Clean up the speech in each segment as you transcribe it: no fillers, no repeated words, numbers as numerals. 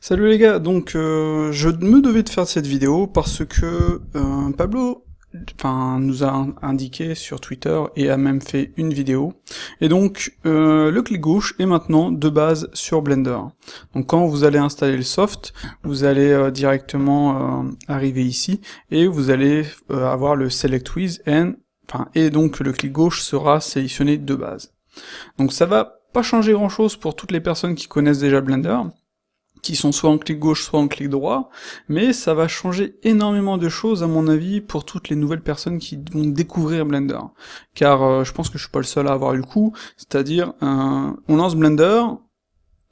Salut les gars, donc je me devais de faire cette vidéo parce que Pablo nous a indiqué sur Twitter et a même fait une vidéo. Et donc le clic gauche est maintenant de base sur Blender. Donc quand vous allez installer le soft, vous allez directement arriver ici et vous allez avoir le Select With et donc le clic gauche sera sélectionné de base. Donc ça va pas changer grand chose pour toutes les personnes qui connaissent déjà Blender, qui sont soit en clic gauche, soit en clic droit, mais ça va changer énormément de choses à mon avis pour toutes les nouvelles personnes qui vont découvrir Blender. Car je pense que je suis pas le seul à avoir eu le coup, c'est-à-dire on lance Blender,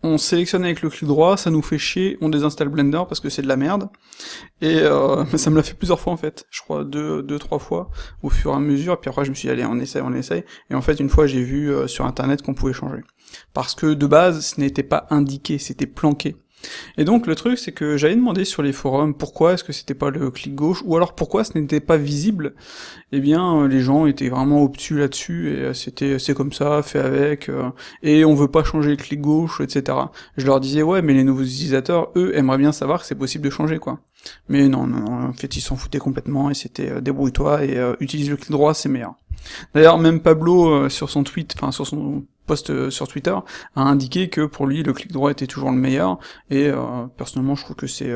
on sélectionne avec le clic droit, ça nous fait chier, on désinstalle Blender parce que c'est de la merde, et ça me l'a fait plusieurs fois en fait, je crois deux, trois fois, au fur et à mesure, et puis après je me suis dit allez on essaye, et en fait une fois j'ai vu sur internet qu'on pouvait changer. Parce que de base ce n'était pas indiqué, c'était planqué. Et donc le truc c'est que j'avais demandé sur les forums pourquoi est-ce que c'était pas le clic gauche, ou alors pourquoi ce n'était pas visible. Eh bien les gens étaient vraiment obtus là-dessus, et c'est comme ça, fait avec, et on veut pas changer le clic gauche, etc. Je leur disais ouais mais les nouveaux utilisateurs, eux, aimeraient bien savoir que c'est possible de changer quoi. Mais non, en fait ils s'en foutaient complètement, et c'était débrouille-toi, et utilise le clic droit, c'est meilleur. D'ailleurs même Pablo sur son tweet, enfin sur son post sur Twitter, a indiqué que pour lui le clic droit était toujours le meilleur, et personnellement je trouve que c'est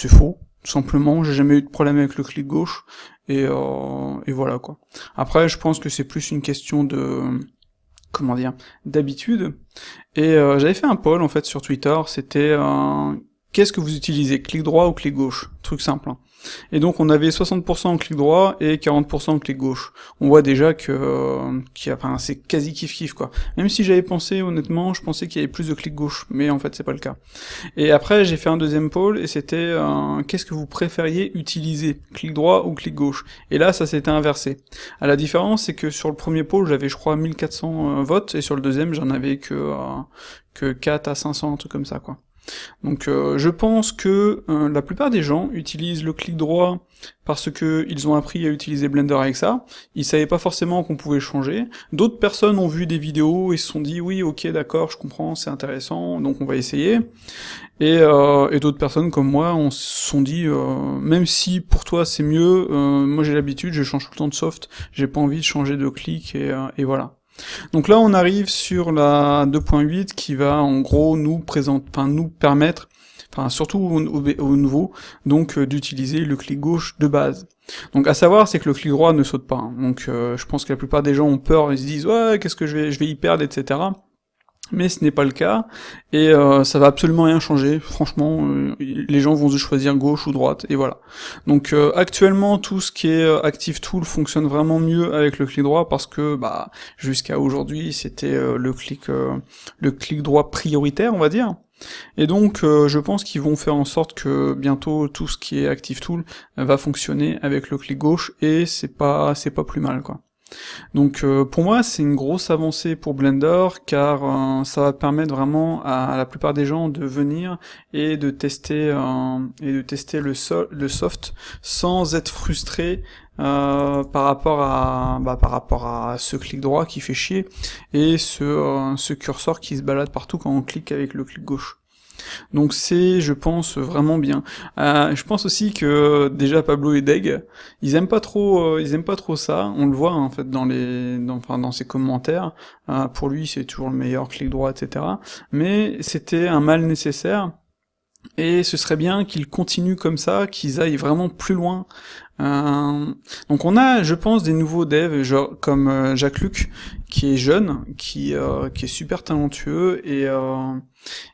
faux, tout simplement. J'ai jamais eu de problème avec le clic gauche, et voilà quoi. Après je pense que c'est plus une question de comment dire, d'habitude, et j'avais fait un poll en fait sur Twitter, c'était qu'est-ce que vous utilisez, clic droit ou clic gauche? Truc simple, hein. Et donc on avait 60% en clic droit et 40% en clic gauche. On voit déjà c'est quasi kiff-kiff quoi. Même si j'avais pensé, honnêtement, je pensais qu'il y avait plus de clic gauche, mais en fait c'est pas le cas. Et après j'ai fait un deuxième poll, et c'était qu'est-ce que vous préfériez utiliser, clic droit ou clic gauche? Et là ça s'était inversé. La différence c'est que sur le premier poll j'avais je crois 1400 votes, et sur le deuxième j'en avais que 4 à 500, un truc comme ça quoi. Donc je pense que la plupart des gens utilisent le clic droit parce que ils ont appris à utiliser Blender avec ça, ils savaient pas forcément qu'on pouvait changer, d'autres personnes ont vu des vidéos et se sont dit oui ok d'accord je comprends, c'est intéressant, donc on va essayer, et d'autres personnes comme moi on se sont dit même si pour toi c'est mieux, moi j'ai l'habitude, je change tout le temps de soft, j'ai pas envie de changer de clic, et voilà. Donc là, on arrive sur la 2.8 qui va en gros nous permettre, surtout au nouveau, donc d'utiliser le clic gauche de base. Donc à savoir, c'est que le clic droit ne saute pas, hein. Donc je pense que la plupart des gens ont peur, ils se disent ouais, qu'est-ce que je vais y perdre, etc. Mais ce n'est pas le cas, et ça va absolument rien changer, franchement, les gens vont se choisir gauche ou droite, et voilà. Donc actuellement, tout ce qui est Active Tool fonctionne vraiment mieux avec le clic droit, parce que jusqu'à aujourd'hui, c'était le clic droit prioritaire, on va dire. Et donc je pense qu'ils vont faire en sorte que bientôt tout ce qui est Active Tool va fonctionner avec le clic gauche, et c'est pas plus mal quoi. Donc pour moi c'est une grosse avancée pour Blender, car ça va permettre vraiment à la plupart des gens de venir et de tester le soft sans être frustré par rapport à ce clic droit qui fait chier, et ce curseur qui se balade partout quand on clique avec le clic gauche. Donc c'est, je pense, vraiment bien. Je pense aussi que déjà Pablo et Deg, ils aiment pas trop ça. On le voit en fait dans ses commentaires. Pour lui, c'est toujours le meilleur clic droit, etc. Mais c'était un mal nécessaire. Et ce serait bien qu'ils continuent comme ça, qu'ils aillent vraiment plus loin. Donc on a, je pense, des nouveaux devs, genre comme Jacques Luc, qui est jeune, qui est super talentueux,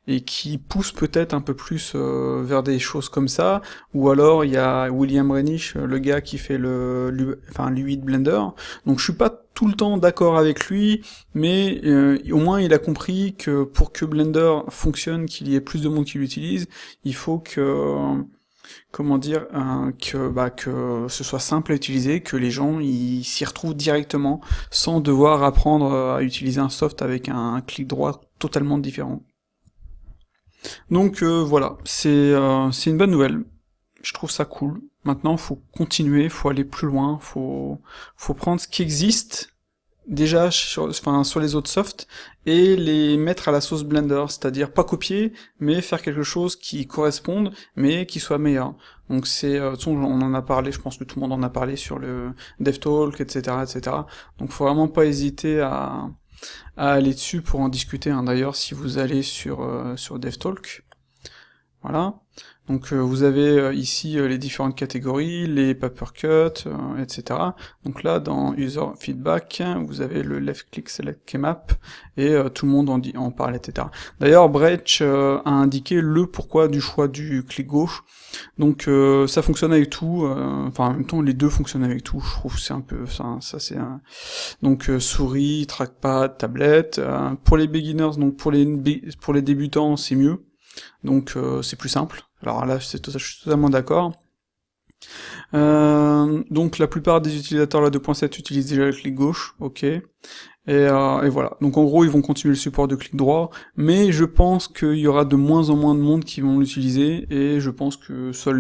et qui pousse peut-être un peu plus vers des choses comme ça. Ou alors il y a William Reinisch, le gars qui fait l'UI de Blender. Donc je suis pas tout le temps d'accord avec lui, mais au moins il a compris que pour que Blender fonctionne, qu'il y ait plus de monde qui l'utilise, il faut que que ce soit simple à utiliser, que les gens ils s'y retrouvent directement sans devoir apprendre à utiliser un soft avec un clic droit totalement différent. Donc voilà, c'est une bonne nouvelle. Je trouve ça cool. Maintenant, faut continuer, faut aller plus loin, faut prendre ce qui existe déjà sur les autres softs et les mettre à la sauce Blender, c'est-à-dire pas copier, mais faire quelque chose qui corresponde, mais qui soit meilleur. Donc c'est, on en a parlé, je pense que tout le monde en a parlé sur le DevTalk, etc., etc. Donc faut vraiment pas hésiter à aller dessus pour en discuter, hein. D'ailleurs, si vous allez sur DevTalk, voilà. Donc vous avez ici les différentes catégories, les paper cuts, etc. Donc là, dans User Feedback, vous avez le Left Click Select Keymap, et tout le monde en parle, etc. D'ailleurs, Breach a indiqué le pourquoi du choix du clic gauche. Donc ça fonctionne avec tout, enfin en même temps les deux fonctionnent avec tout, je trouve, c'est un peu ça c'est un... Donc souris, trackpad, tablette, pour les beginners, donc pour les débutants, c'est mieux. Donc c'est plus simple. Alors là, je suis totalement d'accord. Donc la plupart des utilisateurs la 2.7 utilisent déjà le clic gauche, ok. Et voilà. Donc en gros, ils vont continuer le support de clic droit, mais je pense qu'il y aura de moins en moins de monde qui vont l'utiliser, et je pense que seuls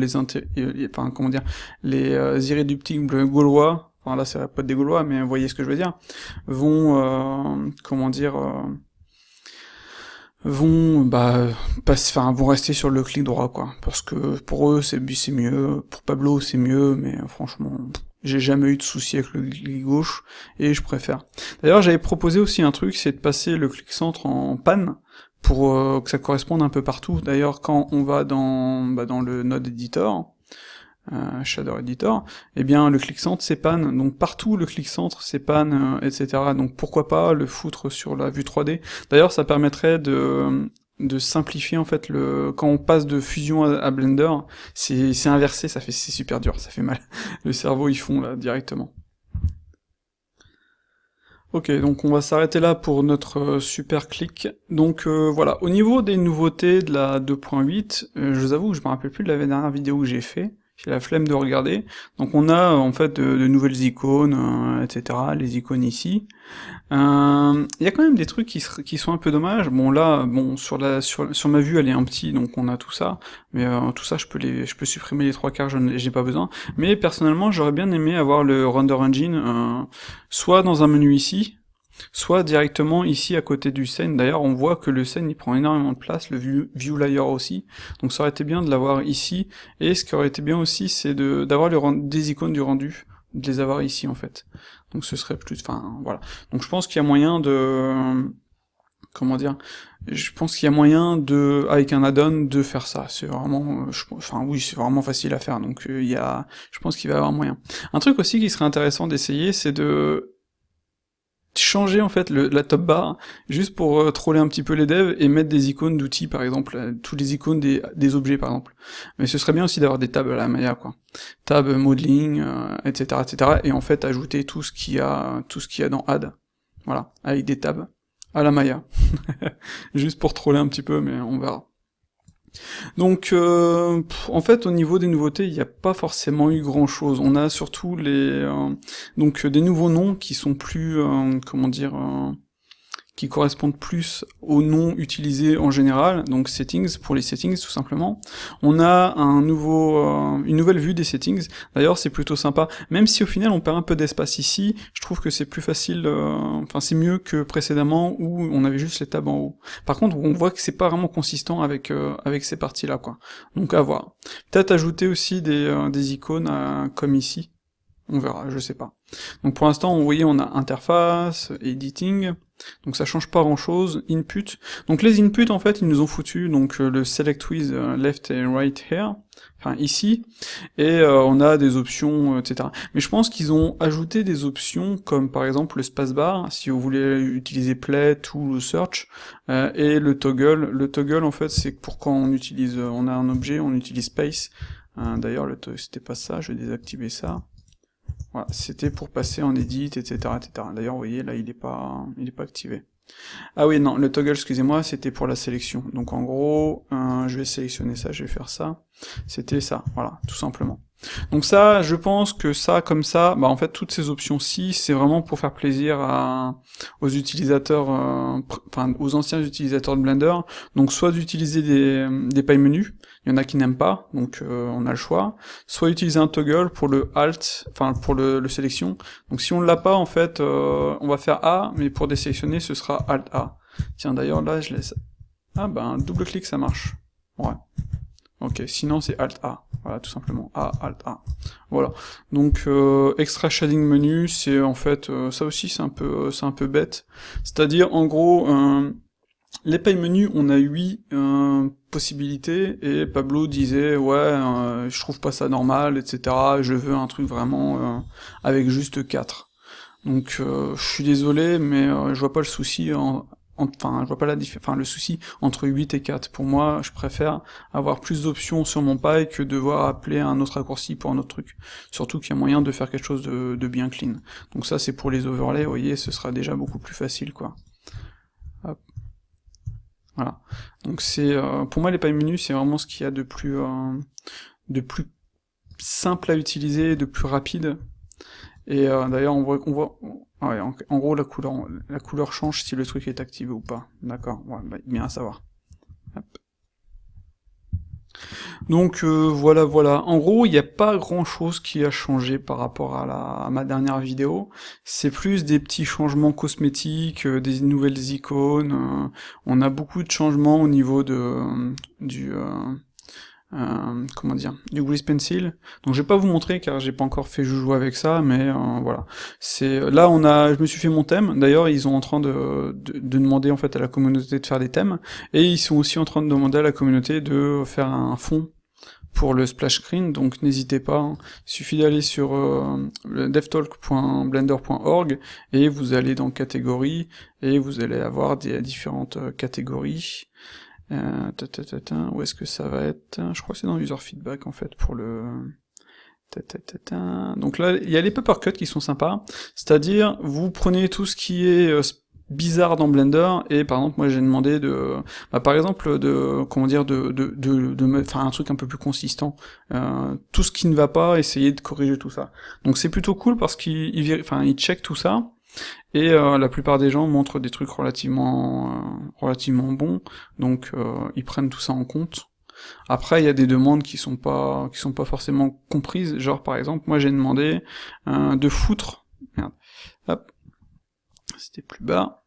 les irréductibles gaulois, enfin là c'est pas des gaulois, mais vous voyez ce que je veux dire, vont vont rester sur le clic droit, quoi, parce que pour eux c'est mieux, pour Pablo c'est mieux, mais franchement j'ai jamais eu de souci avec le clic gauche et je préfère. D'ailleurs, j'avais proposé aussi un truc, c'est de passer le clic centre en panne pour que ça corresponde un peu partout. D'ailleurs, quand on va dans le Node Editor, Shader Editor, eh bien le clic centre c'est panne, donc partout le clic centre c'est panne, etc. Donc pourquoi pas le foutre sur la vue 3D. D'ailleurs, ça permettrait de simplifier en fait quand on passe de Fusion à Blender, c'est inversé, c'est super dur, ça fait mal. Le cerveau ils fond là directement. Ok, donc on va s'arrêter là pour notre super clic. Donc voilà, au niveau des nouveautés de la 2.8, je vous avoue que je me rappelle plus de la dernière vidéo que j'ai fait. J'ai la flemme de regarder. Donc on a en fait de nouvelles icônes, etc. Les icônes ici. Il y a quand même des trucs qui sont un peu dommages. Bon là, sur ma vue elle est un petit, donc on a tout ça. Mais tout ça je peux supprimer les trois quarts, j'ai pas besoin. Mais personnellement j'aurais bien aimé avoir le render engine soit dans un menu ici, soit directement ici à côté du scene. D'ailleurs on voit que le scene il prend énormément de place, le view layer aussi, donc ça aurait été bien de l'avoir ici, et ce qui aurait été bien aussi c'est d'avoir des icônes du rendu, de les avoir ici en fait. Donc ce serait plus, enfin voilà. Donc je pense qu'il y a moyen je pense qu'il y a moyen avec un add-on de faire ça. C'est vraiment, c'est vraiment facile à faire. Donc je pense qu'il va y avoir moyen. Un truc aussi qui serait intéressant d'essayer, c'est de changer en fait la top bar juste pour troller un petit peu les devs et mettre des icônes d'outils, par exemple, tous les icônes des objets par exemple. Mais ce serait bien aussi d'avoir des tabs à la Maya, quoi. Tab modeling, etc., etc. Et en fait ajouter tout ce qu'il y a dans Add, voilà, avec des tabs à la Maya. Juste pour troller un petit peu, mais on verra. Donc, en fait, au niveau des nouveautés, il n'y a pas forcément eu grand-chose. On a surtout des nouveaux noms qui sont plus, qui correspondent plus aux noms utilisés en général, donc settings, pour les settings tout simplement. On a une nouvelle vue des settings, d'ailleurs c'est plutôt sympa, même si au final on perd un peu d'espace ici, je trouve que c'est plus facile, c'est mieux que précédemment où on avait juste les tabs en haut. Par contre on voit que c'est pas vraiment consistant avec ces parties-là, quoi. Donc à voir. Peut-être ajouter aussi des icônes comme ici, on verra, je sais pas. Donc pour l'instant, vous voyez, on a interface, editing, donc ça change pas grand chose, input. Donc les inputs, en fait, ils nous ont foutu donc le select with left and right here, enfin ici, et on a des options, etc. Mais je pense qu'ils ont ajouté des options comme par exemple le spacebar, si vous voulez utiliser play, tool ou search, et le toggle. Le toggle, en fait, c'est pour quand on a un objet, on utilise space. D'ailleurs, c'était pas ça, je vais désactiver ça. Voilà, c'était pour passer en edit, etc., etc. D'ailleurs, vous voyez, là, il est pas activé. Ah oui, non, le toggle, excusez-moi, c'était pour la sélection. Donc en gros, je vais sélectionner ça, je vais faire ça. C'était ça, voilà, tout simplement. Donc ça, je pense que ça, comme ça, bah en fait toutes ces options-ci, c'est vraiment pour faire plaisir aux utilisateurs, enfin aux anciens utilisateurs de Blender. Donc soit d'utiliser des pailles menus, il y en a qui n'aiment pas, donc on a le choix. Soit utiliser un toggle pour le Alt, enfin pour le sélection. Donc si on l'a pas, en fait, on va faire A, mais pour désélectionner, ce sera Alt A. Tiens, d'ailleurs là, je laisse. Ah ben double-clic, ça marche. Ouais. Ok, sinon c'est Alt A, voilà, tout simplement, A, Alt A. Voilà, donc Extra Shading Menu, c'est en fait, ça aussi c'est un peu bête, c'est-à-dire en gros, les pailles menus, on a 8 possibilités, et Pablo disait, ouais, je trouve pas ça normal, etc., je veux un truc vraiment avec juste 4. Donc je suis désolé, mais je vois pas le souci enfin, je vois pas le souci entre 8 et 4. Pour moi, je préfère avoir plus d'options sur mon paille que devoir appeler un autre raccourci pour un autre truc. Surtout qu'il y a moyen de faire quelque chose de bien clean. Donc ça, c'est pour les overlays, vous voyez, ce sera déjà beaucoup plus facile, quoi. Hop. Voilà. Donc c'est, pour moi, les pailles menus, c'est vraiment ce qu'il y a de plus simple à utiliser, de plus rapide. Et d'ailleurs, on voit, ouais, en gros, la couleur change si le truc est activé ou pas. D'accord, ouais, bah, bien à savoir. Hop. Donc voilà. En gros, il n'y a pas grand-chose qui a changé par rapport à ma dernière vidéo. C'est plus des petits changements cosmétiques, des nouvelles icônes. On a beaucoup de changements au niveau comment dire, du Grease Pencil. Donc je vais pas vous montrer car j'ai pas encore fait joujou avec ça, mais voilà. C'est là je me suis fait mon thème. D'ailleurs ils sont en train de demander en fait à la communauté de faire des thèmes, et ils sont aussi en train de demander à la communauté de faire un fond pour le splash screen, donc n'hésitez pas, hein. Il suffit d'aller sur le devtalk.blender.org et vous allez dans catégories et vous allez avoir des différentes catégories. Où est-ce que ça va être? Je crois que c'est dans user feedback en fait pour le. Donc là, il y a les papercuts qui sont sympas, c'est-à-dire vous prenez tout ce qui est bizarre dans Blender, et par exemple moi j'ai demandé par exemple de faire un truc un peu plus consistant, tout ce qui ne va pas, essayer de corriger tout ça. Donc c'est plutôt cool parce il check tout ça, et la plupart des gens montrent des trucs relativement bons, donc ils prennent tout ça en compte. Après, il y a des demandes qui sont pas forcément comprises, genre par exemple, moi j'ai demandé de foutre, merde, hop, c'était plus bas,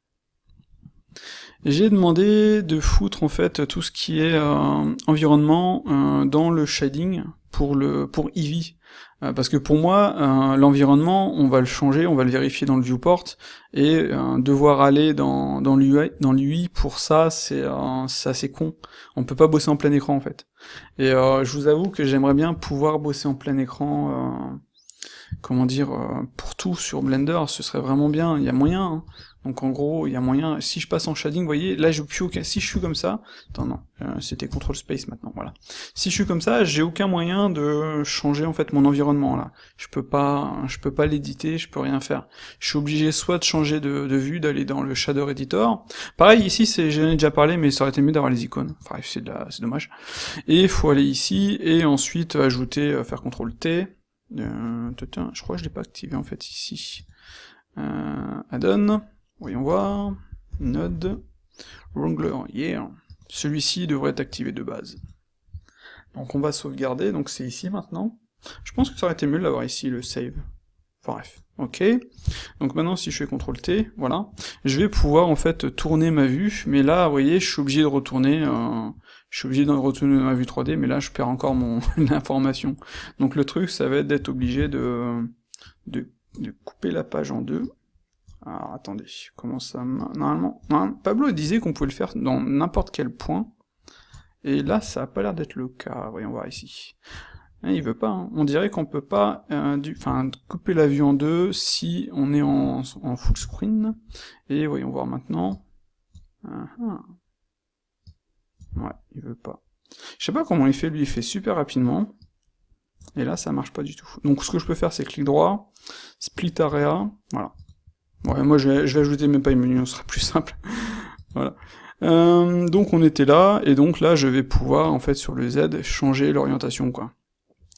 j'ai demandé de foutre en fait tout ce qui est environnement dans le shading pour Eevee. Parce que pour moi, l'environnement, on va le changer, on va le vérifier dans le viewport, et devoir aller dans l'UI pour ça, c'est assez con. On peut pas bosser en plein écran en fait. Et je vous avoue que j'aimerais bien pouvoir bosser en plein écran, comment dire, pour tout sur Blender, ce serait vraiment bien, il y a moyen, hein. Donc en gros, il y a moyen, si je passe en shading, vous voyez, là si je suis comme ça, attends non, c'était Control Space maintenant, voilà. Si je suis comme ça, j'ai aucun moyen de changer en fait mon environnement là. Je peux pas l'éditer, je peux rien faire. Je suis obligé soit de changer de vue, d'aller dans le Shader Editor. Pareil ici, j'en ai déjà parlé, mais ça aurait été mieux d'avoir les icônes. Enfin, c'est dommage. Et il faut aller ici, et ensuite ajouter, faire Control T. Je crois que je l'ai pas activé en fait ici. Add-on. Voyons voir, Node, Wrangler, yeah. Celui-ci devrait être activé de base. Donc on va sauvegarder, donc c'est ici maintenant. Je pense que ça aurait été mieux de l'avoir ici, le save. Enfin bref, ok. Donc maintenant si je fais CTRL T, voilà, je vais pouvoir en fait tourner ma vue, mais là, vous voyez, je suis obligé de retourner, dans ma vue 3D, mais là je perds encore l'information. Donc le truc, ça va être d'être obligé de couper la page en deux. Alors attendez, comment ça... Normalement, Pablo disait qu'on pouvait le faire dans n'importe quel point, et là ça a pas l'air d'être le cas, voyons voir ici. Il veut pas, hein. On dirait qu'on peut pas couper la vue en deux si on est en full screen, et voyons voir maintenant. Ouais, il veut pas. Je sais pas comment il fait, lui il fait super rapidement, et là ça marche pas du tout. Donc ce que je peux faire c'est clic droit, split area, voilà. Ouais, moi je vais ajouter mes pailles menus, ce sera plus simple. Voilà. Donc on était là, et donc là je vais pouvoir, en fait, sur le Z, changer l'orientation, quoi.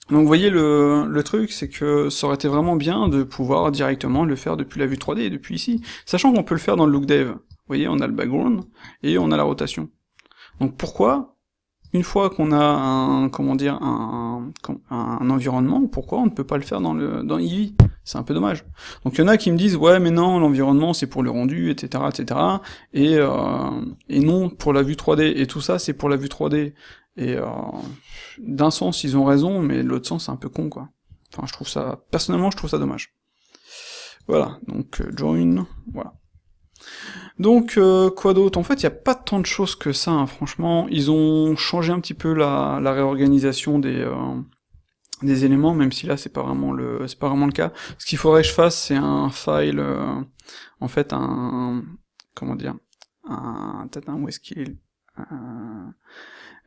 Donc vous voyez, le truc, c'est que ça aurait été vraiment bien de pouvoir directement le faire depuis la vue 3D, depuis ici, sachant qu'on peut le faire dans le look dev. Vous voyez, on a le background, et on a la rotation. Donc pourquoi, une fois qu'on a un, comment dire, un environnement, pourquoi on ne peut pas le faire dans Eevee? C'est un peu dommage. Donc il y en a qui me disent, ouais mais non, l'environnement c'est pour le rendu, etc., etc., et non pour la vue 3D, et tout ça c'est pour la vue 3D. Et d'un sens ils ont raison, mais de l'autre sens c'est un peu con quoi. Enfin je trouve ça, personnellement je trouve ça dommage. Voilà, donc join, voilà. Donc quoi d'autre? En fait il n'y a pas tant de choses que ça, hein, franchement. Ils ont changé un petit peu la réorganisation des éléments, même si là c'est pas vraiment le cas. Ce qu'il faudrait que je fasse, c'est un file, en fait comment dire, où est-ce qu'il est,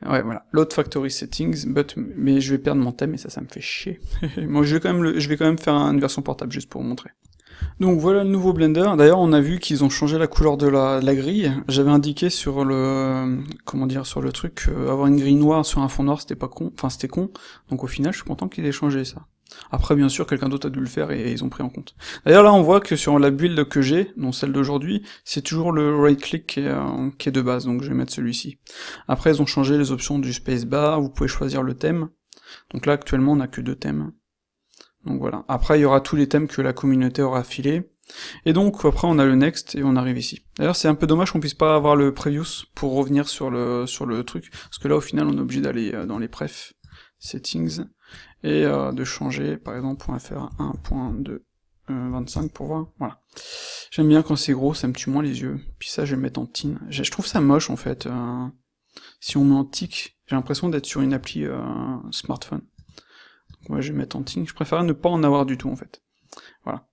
ouais voilà, load factory settings, mais je vais perdre mon thème et ça me fait chier. Moi je vais quand même faire une version portable juste pour vous montrer. Donc voilà le nouveau Blender. D'ailleurs on a vu qu'ils ont changé la couleur de la grille. J'avais indiqué sur le, comment dire, sur le truc, avoir une grille noire sur un fond noir c'était pas con, enfin c'était con. Donc au final je suis content qu'ils aient changé ça. Après bien sûr quelqu'un d'autre a dû le faire et ils ont pris en compte. D'ailleurs là on voit que sur la build que j'ai, dont celle d'aujourd'hui, c'est toujours le right click qui est de base, donc je vais mettre celui-ci. Après ils ont changé les options du spacebar, vous pouvez choisir le thème. Donc là actuellement on a que 2 thèmes. Donc voilà. Après, il y aura tous les thèmes que la communauté aura filés. Et donc, après, on a le next, et on arrive ici. D'ailleurs, c'est un peu dommage qu'on puisse pas avoir le previous pour revenir sur le truc, parce que là, au final, on est obligé d'aller dans les prefs, settings, et de changer, par exemple, on va faire 1.225 pour voir, voilà. J'aime bien quand c'est gros, ça me tue moins les yeux. Puis ça, je vais le mettre en teen. Je trouve ça moche, en fait. Si on met en tic, j'ai l'impression d'être sur une appli smartphone. Moi je vais mettre en teen, je préfère ne pas en avoir du tout en fait. Voilà.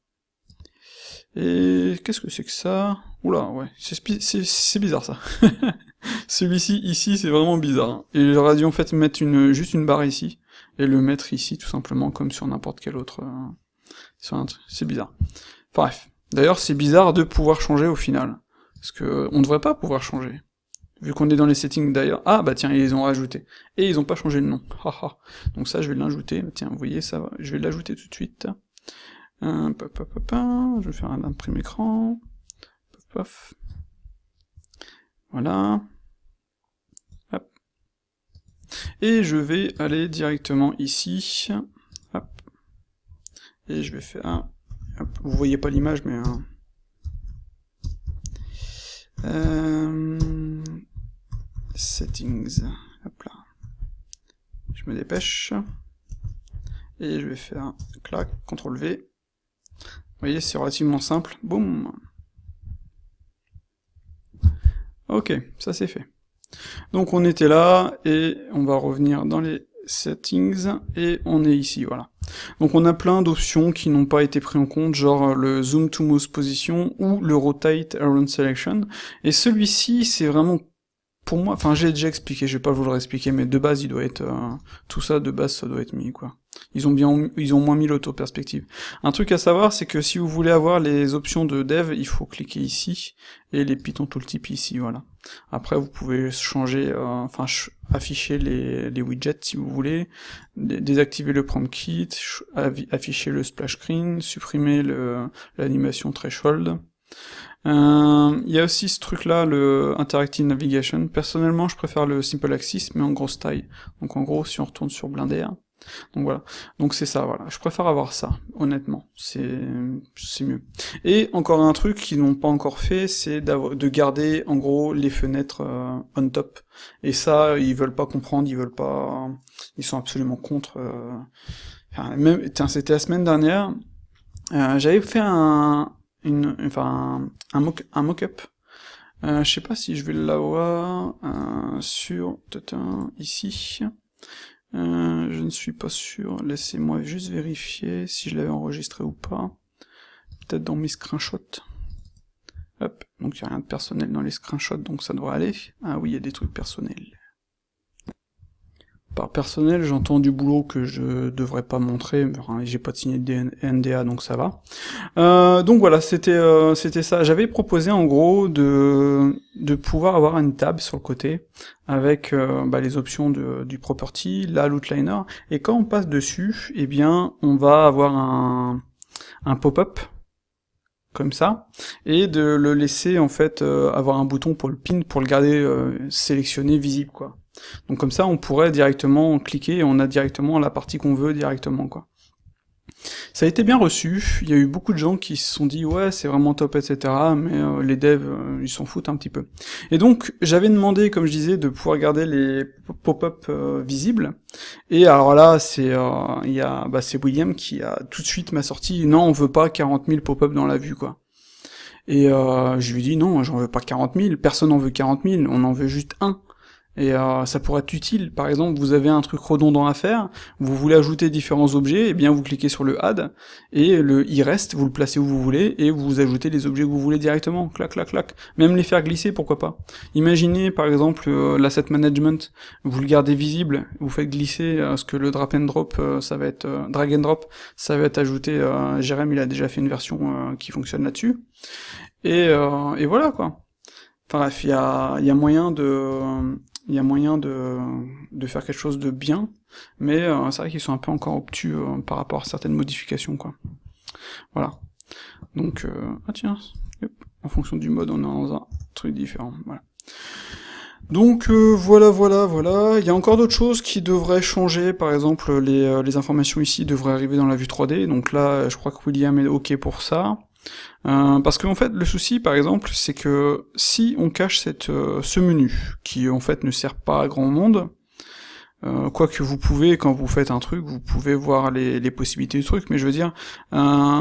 Et qu'est-ce que c'est que ça? Oula, ouais, c'est bizarre ça. Celui-ci, ici, c'est vraiment bizarre. Hein. Et j'aurais dû en fait mettre juste une barre ici, et le mettre ici tout simplement comme sur n'importe quel autre... c'est bizarre. Enfin, bref. D'ailleurs c'est bizarre de pouvoir changer au final. Parce que on devrait pas pouvoir changer. Vu qu'on est dans les settings d'ailleurs, ah bah tiens, ils les ont rajoutés. Et ils ont pas changé le nom, haha. Donc ça, je vais l'ajouter, tiens, vous voyez, ça va, je vais l'ajouter tout de suite. Je vais faire un imprime écran. Paf. Voilà. Hop. Et je vais aller directement ici. Hop. Et je vais faire un... Hop. Vous voyez pas l'image, mais... Settings, hop là. Je me dépêche. Et je vais faire un clac, CTRL V. Vous voyez, c'est relativement simple. Boum. Ok, ça c'est fait. Donc on était là, et on va revenir dans les settings, et on est ici, voilà. Donc on a plein d'options qui n'ont pas été prises en compte, genre le zoom to mouse position, ou le rotate around selection, et celui-ci, c'est vraiment... Pour moi, enfin j'ai déjà expliqué, je vais pas vous le réexpliquer, mais de base il doit être... tout ça de base ça doit être mis, quoi. Ils ont moins mis l'auto-perspective. Un truc à savoir, c'est que si vous voulez avoir les options de dev, il faut cliquer ici, et les Python Tooltip ici, voilà. Après vous pouvez changer, afficher les widgets si vous voulez, désactiver le prompt kit, afficher le splash screen, supprimer l'animation threshold. Il y a aussi ce truc là, le Interactive Navigation. Personnellement je préfère le Simple Axis mais en grosse taille. Donc en gros si on retourne sur Blender, donc voilà, donc c'est ça, voilà, je préfère avoir ça, honnêtement, c'est mieux. Et encore un truc qu'ils n'ont pas encore fait, c'est de garder en gros les fenêtres on top, et ça ils veulent pas comprendre, ils sont absolument contre, même, c'était la semaine dernière, j'avais fait un mock-up, je sais pas si je vais l'avoir sur ici. Je ne suis pas sûr, laissez-moi juste vérifier si je l'avais enregistré ou pas. Peut-être dans mes screenshots. Hop, donc il n'y a rien de personnel dans les screenshots, donc ça devrait aller. Ah oui, il y a des trucs personnels. par personnel, j'entends du boulot que je devrais pas montrer, enfin, j'ai pas de signé de NDA, donc ça va. Donc voilà, c'était ça. J'avais proposé en gros de pouvoir avoir une tab sur le côté avec les options du property, l'outliner, et quand on passe dessus, eh bien on va avoir un pop-up comme ça, et de le laisser en fait avoir un bouton pour le pin, pour le garder sélectionné, visible quoi. Donc comme ça on pourrait directement cliquer et on a directement la partie qu'on veut directement quoi. Ça a été bien reçu, il y a eu beaucoup de gens qui se sont dit ouais c'est vraiment top etc, mais les devs ils s'en foutent un petit peu. Et donc j'avais demandé comme je disais de pouvoir garder les pop-up visibles, et alors là c'est c'est William qui a tout de suite m'a sorti non on veut pas 40 000 pop-up dans la vue quoi. Et je lui dis non j'en veux pas 40 000, personne en veut 40 000, on en veut juste un. Et ça pourrait être utile, par exemple, vous avez un truc redondant à faire, vous voulez ajouter différents objets, et bien vous cliquez sur le add, et il reste, vous le placez où vous voulez, et vous ajoutez les objets que vous voulez directement, clac clac clac. Même les faire glisser, pourquoi pas. Imaginez par exemple l'asset management, vous le gardez visible, vous faites glisser ce que le drag and drop, ça va être drag and drop, ça va être ajouté, Jérém il a déjà fait une version qui fonctionne là-dessus, et voilà quoi. Enfin bref, il y a moyen de faire quelque chose de bien, mais c'est vrai qu'ils sont un peu encore obtus par rapport à certaines modifications, quoi. Voilà. Donc, ah tiens, hop, en fonction du mode, on est dans un truc différent, voilà. Donc voilà. Il y a encore d'autres choses qui devraient changer, par exemple les informations ici devraient arriver dans la vue 3D, donc là je crois que William est ok pour ça. Parce qu'en fait, le souci, par exemple, c'est que si on cache ce menu, qui en fait ne sert pas à grand monde, quoique vous pouvez, quand vous faites un truc, vous pouvez voir les possibilités du truc, mais je veux dire,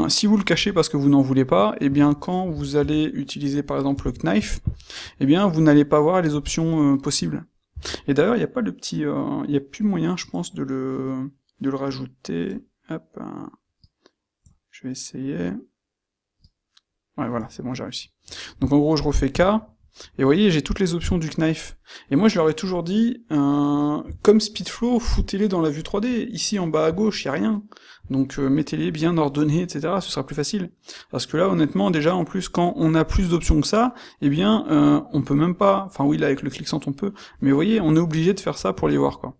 si vous le cachez parce que vous n'en voulez pas, eh bien quand vous allez utiliser par exemple le knife, eh bien vous n'allez pas voir les options possibles. Et d'ailleurs, il n'y a pas le petit, il n'y a plus moyen, je pense, de le rajouter. Hop, je vais essayer. Ouais, voilà, c'est bon, j'ai réussi. Donc en gros, je refais K, et vous voyez, j'ai toutes les options du knife. Et moi, je leur ai toujours dit, comme Speedflow, foutez-les dans la vue 3D. Ici, en bas à gauche, il n'y a rien. Donc mettez-les bien ordonnés, etc., ce sera plus facile. Parce que là, honnêtement, déjà, en plus, quand on a plus d'options que ça, eh bien, on peut même pas... Enfin oui, là, avec le clic centre, on peut. Mais vous voyez, on est obligé de faire ça pour les voir, quoi.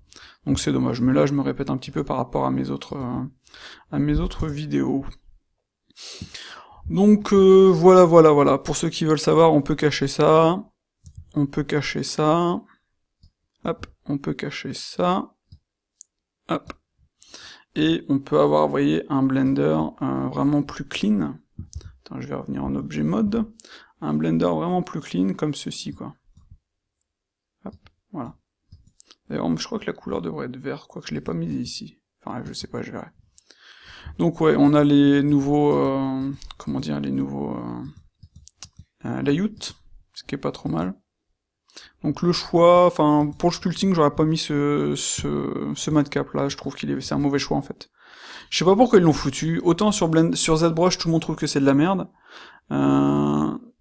Donc c'est dommage. Mais là, je me répète un petit peu par rapport à mes autres vidéos. Donc voilà. Pour ceux qui veulent savoir, on peut cacher ça. On peut cacher ça. Hop, on peut cacher ça. Hop. Et on peut avoir, vous voyez, un Blender vraiment plus clean. Attends, je vais revenir en objet mode. Un Blender vraiment plus clean, comme ceci, quoi. Hop, voilà. D'ailleurs, je crois que la couleur devrait être vert, quoique je l'ai pas mise ici. Enfin, je sais pas, je verrai. Donc ouais, on a les nouveaux, layouts, ce qui est pas trop mal. Donc le choix, enfin pour le sculpting, j'aurais pas mis ce madcap là, je trouve c'est un mauvais choix en fait. Je sais pas pourquoi ils l'ont foutu. Autant sur ZBrush, tout le monde trouve que c'est de la merde,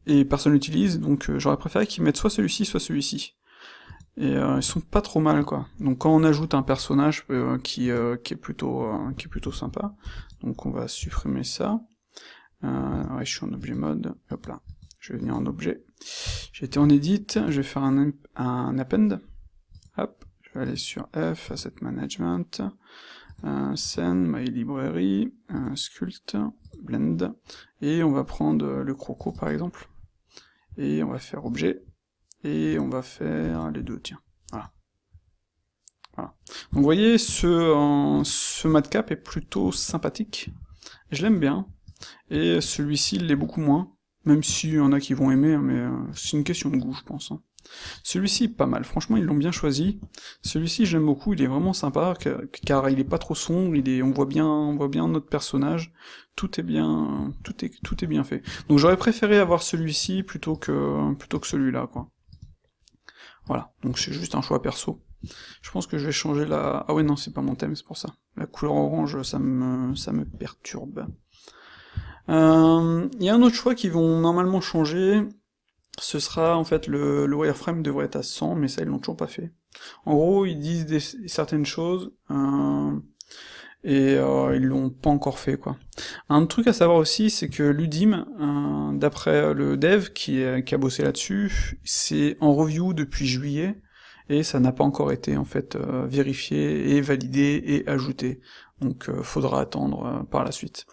et personne l'utilise, donc j'aurais préféré qu'ils mettent soit celui-ci, soit celui-ci. Et ils sont pas trop mal quoi. Donc quand on ajoute un personnage qui est plutôt sympa, donc on va supprimer ça. Ouais, je suis en objet mode, hop là. Je vais venir en objet. J'étais en edit, je vais faire un append. Hop, je vais aller sur F, Asset Management, Scene, My Library, Sculpt, Blend, et on va prendre le croco par exemple. Et on va faire objet. Et on va faire les deux, tiens. Voilà. Donc vous voyez, ce madcap est plutôt sympathique. Je l'aime bien. Et celui-ci, il l'est beaucoup moins. Même s'il y en a qui vont aimer, mais c'est une question de goût, je pense. Celui-ci, pas mal. Franchement, ils l'ont bien choisi. Celui-ci, j'aime beaucoup. Il est vraiment sympa, car il est pas trop sombre. On voit bien notre personnage. Tout est bien fait. Donc j'aurais préféré avoir celui-ci plutôt que celui-là, quoi. Voilà, donc c'est juste un choix perso. Je pense que je vais changer la... Ah ouais, non, c'est pas mon thème, c'est pour ça. La couleur orange, ça me perturbe. Il y a un autre choix qui vont normalement changer, ce sera, en fait, le wireframe devrait être à 100, mais ça, ils l'ont toujours pas fait. En gros, ils disent certaines choses, et ils l'ont pas encore fait, quoi. Un truc à savoir aussi, c'est que l'Udim, d'après le dev qui a bossé là-dessus, c'est en review depuis juillet, et ça n'a pas encore été, en fait, vérifié et validé et ajouté. Donc faudra attendre par la suite.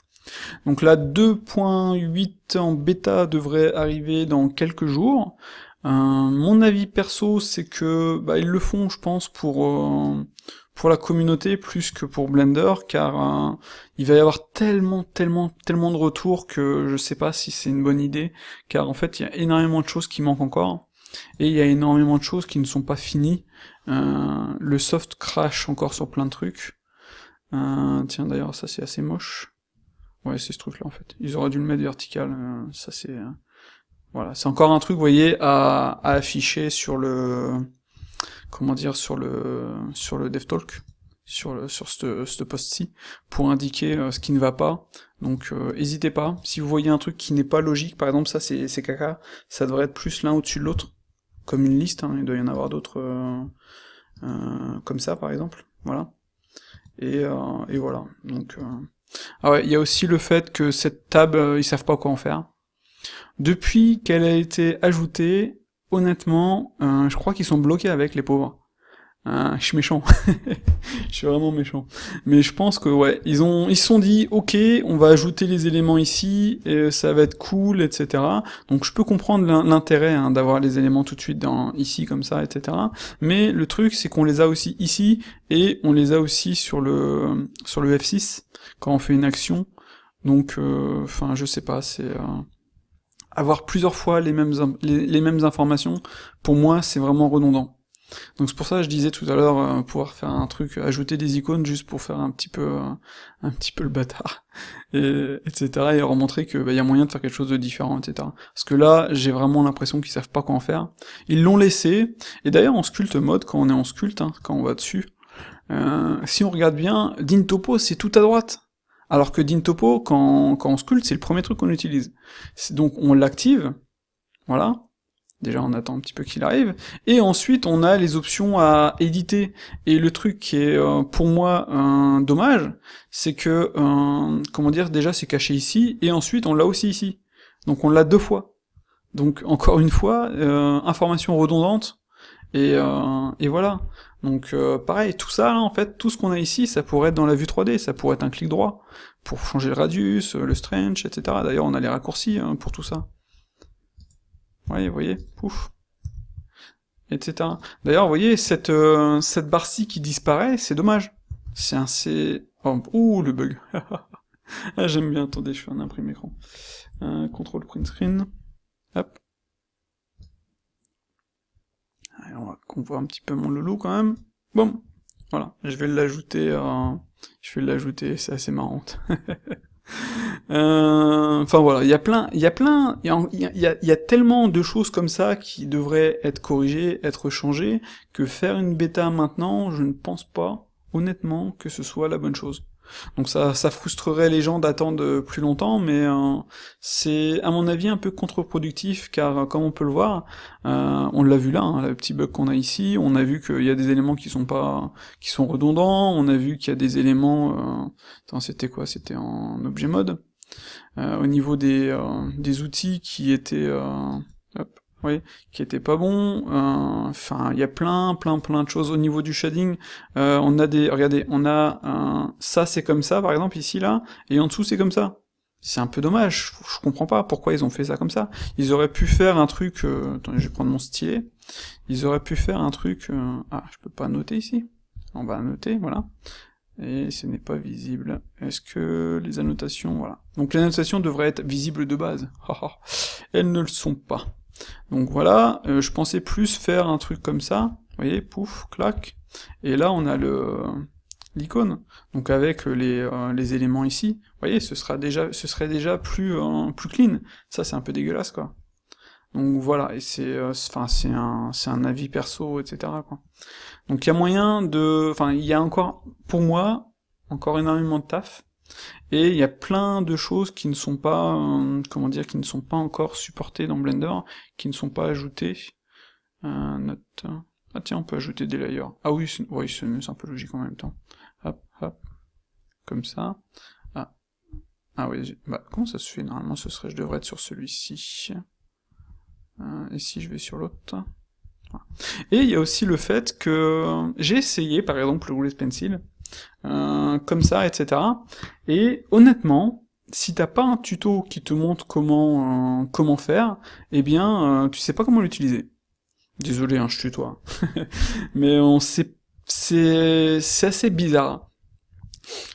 Donc la 2.8 en bêta devrait arriver dans quelques jours. Mon avis perso, c'est que ils le font, je pense, pour la communauté plus que pour Blender, car il va y avoir tellement de retours que je sais pas si c'est une bonne idée, car en fait il y a énormément de choses qui manquent encore, et il y a énormément de choses qui ne sont pas finies. Le soft crash encore sur plein de trucs. Tiens, d'ailleurs, ça c'est assez moche. Ouais, c'est ce truc-là, en fait. Ils auraient dû le mettre vertical, ça c'est... voilà, c'est encore un truc, vous voyez, à afficher sur le... comment dire, sur le DevTalk, sur ce post-ci, pour indiquer ce qui ne va pas. Donc, hésitez pas. Si vous voyez un truc qui n'est pas logique, par exemple, ça c'est caca, ça devrait être plus l'un au-dessus de l'autre, comme une liste, hein, il doit y en avoir d'autres comme ça, par exemple. Voilà. Et voilà. Donc... Ah ouais, il y a aussi le fait que cette tab, ils savent pas quoi en faire. Depuis qu'elle a été ajoutée, honnêtement, je crois qu'ils sont bloqués avec, les pauvres. Je suis méchant. Je suis vraiment méchant. Mais je pense que ouais, ils se sont dit, ok, on va ajouter les éléments ici, et ça va être cool, etc. Donc je peux comprendre l'intérêt d'avoir les éléments tout de suite ici comme ça, etc. Mais le truc, c'est qu'on les a aussi ici, et on les a aussi sur le F6 quand on fait une action. Donc, enfin, je sais pas, c'est avoir plusieurs fois les mêmes informations. Pour moi, c'est vraiment redondant. Donc c'est pour ça que je disais tout à l'heure pouvoir faire un truc, ajouter des icônes juste pour faire un petit peu le bâtard, etc. et leur montrer que y a moyen de faire quelque chose de différent, etc. Parce que là, j'ai vraiment l'impression qu'ils savent pas quoi en faire. Ils l'ont laissé, et d'ailleurs en sculpt mode, quand on est en sculpt, quand on va dessus, si on regarde bien, DinTopo c'est tout à droite. Alors que DinTopo, quand on sculpte, c'est le premier truc qu'on utilise. Donc on l'active, voilà. Déjà, on attend un petit peu qu'il arrive, et ensuite on a les options à éditer. Et le truc qui est pour moi dommage, c'est que comment dire, déjà c'est caché ici, et ensuite on l'a aussi ici. Donc on l'a deux fois. Donc encore une fois, information redondante, et voilà. Donc pareil, tout ça là, en fait, tout ce qu'on a ici, ça pourrait être dans la vue 3D, ça pourrait être un clic droit pour changer le radius, le stretch, etc. D'ailleurs, on a les raccourcis pour tout ça. Ouais, vous voyez, pouf, etc. D'ailleurs, vous voyez, cette barre-ci qui disparaît, c'est dommage. Oh, ouh, le bug. Ah, j'aime bien, attendez, je fais un imprimé écran. Contrôle print screen. Hop. Allez, on va qu'on voit un petit peu mon loulou quand même. Bon, voilà, je vais l'ajouter, c'est assez marrant. Enfin voilà, il y a tellement de choses comme ça qui devraient être corrigées, être changées, que faire une bêta maintenant, je ne pense pas, honnêtement, que ce soit la bonne chose. Donc ça frustrerait les gens d'attendre plus longtemps, mais c'est à mon avis un peu contre-productif, car comme on peut le voir, on l'a vu là, le petit bug qu'on a ici, on a vu qu'il y a des éléments qui sont redondants, on a vu qu'il y a des éléments, attends, c'était quoi, c'était en objet mode, au niveau des outils qui étaient hop, oui, qui étaient pas bons, enfin, il y a plein de choses au niveau du shading, on a regardez, on a, ça c'est comme ça, par exemple, ici, là, et en dessous c'est comme ça. C'est un peu dommage, je comprends pas pourquoi ils ont fait ça comme ça. Ils auraient pu faire un truc, attendez, je vais prendre mon stylet, ils auraient pu faire un truc, ah, je peux pas noter ici, on va noter, voilà. Et ce n'est pas visible. Est-ce que les annotations, voilà. Donc les annotations devraient être visibles de base. Elles ne le sont pas. Donc voilà, je pensais plus faire un truc comme ça, vous voyez, pouf, clac, et là on a l'icône, donc avec les éléments ici, vous voyez, ce serait déjà plus clean. Ça c'est un peu dégueulasse, quoi. Donc voilà, et c'est un avis perso, etc., quoi. Donc il y a moyen il y a encore, pour moi, encore énormément de taf, Et il y a plein de choses qui ne sont pas, comment dire, qui ne sont pas encore supportées dans Blender, qui ne sont pas ajoutées. Note. Ah tiens, on peut ajouter des layers. Ah oui, oui, c'est un peu logique en même temps. Hop, hop, comme ça. Ah oui, bah comment ça se fait? Normalement, je devrais être sur celui-ci. Et si je vais sur l'autre? Voilà. Et il y a aussi le fait que j'ai essayé, par exemple, le Grease Pencil, comme ça, etc. Et honnêtement, si t'as pas un tuto qui te montre comment faire, eh bien, tu sais pas comment l'utiliser. Désolé, hein, je tutoie. Mais c'est assez bizarre.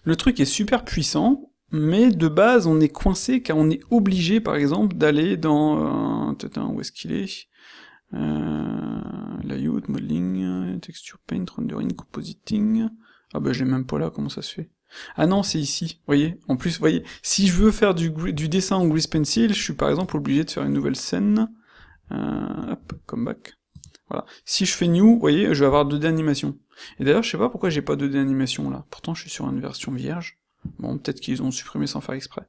Le truc est super puissant, mais de base, on est coincé car on est obligé, par exemple, d'aller dans... où est-ce qu'il est, Layout, Modeling, Texture Paint, Rendering, Compositing... Ah bah je l'ai même pas là, comment ça se fait? Ah non, c'est ici, vous voyez. En plus, vous voyez, si je veux faire du dessin en Grease Pencil, je suis par exemple obligé de faire une nouvelle scène. Hop, come back. Voilà. Si je fais New, vous voyez, je vais avoir 2D animation. Et d'ailleurs, je sais pas pourquoi j'ai pas 2D animation là. Pourtant, je suis sur une version vierge. Bon, peut-être qu'ils ont supprimé sans faire exprès.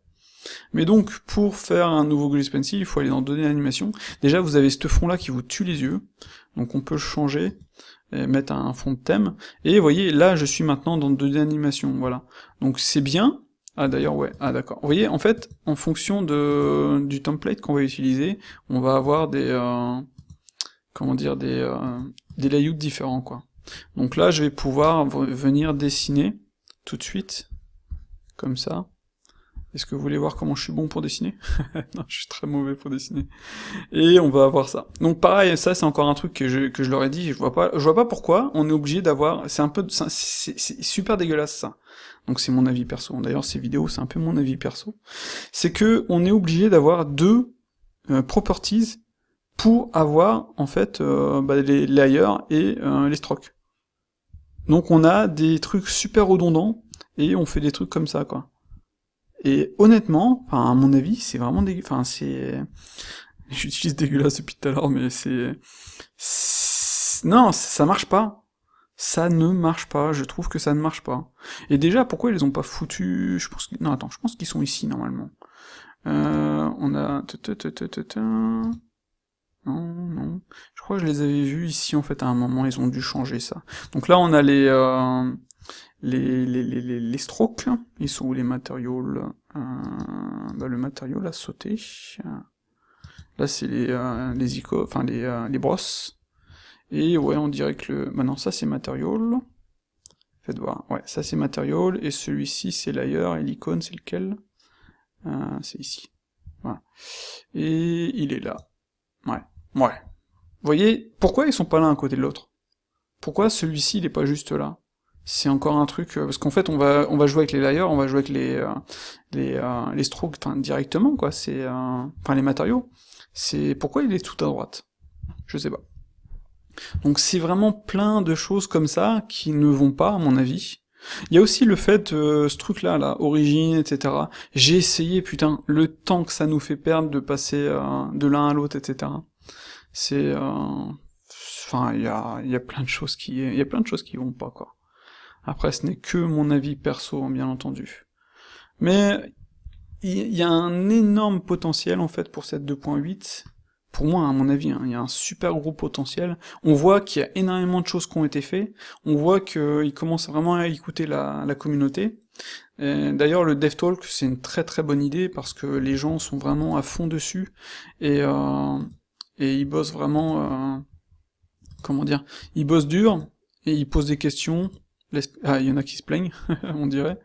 Mais donc, pour faire un nouveau Grease Pencil, il faut aller dans 2D animation. Déjà, vous avez ce fond-là qui vous tue les yeux. Donc on peut le changer, et mettre un fond de thème. Et vous voyez, là, je suis maintenant dans 2D animation, voilà. Donc c'est bien. Ah d'ailleurs, ouais, ah d'accord. Vous voyez, en fait, en fonction du template qu'on va utiliser, on va avoir des... comment dire, des layouts différents, quoi. Donc là, je vais pouvoir venir dessiner tout de suite, comme ça. Est-ce que vous voulez voir comment je suis bon pour dessiner? Non, je suis très mauvais pour dessiner. Et on va avoir ça. Donc pareil, ça c'est encore un truc que je leur ai dit, je vois pas pourquoi on est obligé d'avoir, c'est super dégueulasse ça. Donc c'est mon avis perso. D'ailleurs ces vidéos c'est un peu mon avis perso. C'est que on est obligé d'avoir deux properties pour avoir en fait les layers et les strokes. Donc on a des trucs super redondants et on fait des trucs comme ça quoi. Et honnêtement, enfin à mon avis, c'est vraiment enfin c'est... J'utilise dégueulasse depuis tout à l'heure, mais non, ça marche pas. Ça ne marche pas, je trouve que ça ne marche pas. Et déjà, pourquoi ils les ont pas foutus... Non, attends, je pense qu'ils sont ici, normalement. On a... Non. Je crois que je les avais vus ici, en fait, à un moment, ils ont dû changer ça. Donc là, on a les strokes, ils sont où les matériaux le matériau a sauté. Là c'est les icônes, enfin les brosses. Et ouais, on dirait que non, ça c'est matériaux. Faites voir. Ouais, ça c'est matériaux, et celui-ci c'est layer, et l'icône c'est lequel? C'est ici. Voilà. Et il est là. Ouais. Vous voyez, pourquoi ils sont pas l'un à côté de l'autre? Pourquoi celui-ci il est pas juste là? C'est encore un truc, parce qu'en fait on va jouer avec les layers, on va jouer avec les strokes directement, quoi, c'est... enfin les matériaux. C'est... Pourquoi il est tout à droite? Je sais pas. Donc c'est vraiment plein de choses comme ça qui ne vont pas, à mon avis. Il y a aussi le fait, ce truc-là, origine, etc. J'ai essayé, putain, le temps que ça nous fait perdre de passer de l'un à l'autre, etc. C'est... Enfin, il y a plein de choses qui vont pas, quoi. Après, ce n'est que mon avis perso, bien entendu. Mais il y a un énorme potentiel, en fait, pour cette 2.8. Pour moi, à mon avis, il y a un super gros potentiel. On voit qu'il y a énormément de choses qui ont été faites. On voit qu'ils commencent vraiment à écouter la communauté. D'ailleurs, le DevTalk, c'est une très très bonne idée, parce que les gens sont vraiment à fond dessus. Et ils bossent vraiment... comment dire? Ils bossent dur, et ils posent des questions. Ah, il y en a qui se plaignent, on dirait.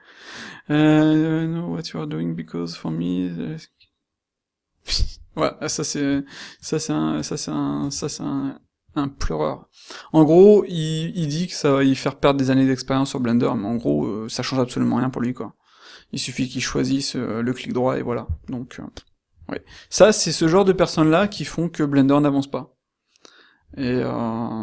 Know what you are doing because for me... Voilà, ça c'est un pleureur. En gros, il dit que ça va y faire perdre des années d'expérience sur Blender, mais en gros, ça change absolument rien pour lui, quoi. Il suffit qu'il choisisse le clic droit et voilà. Donc, ouais. Ça, c'est ce genre de personnes-là qui font que Blender n'avance pas. Et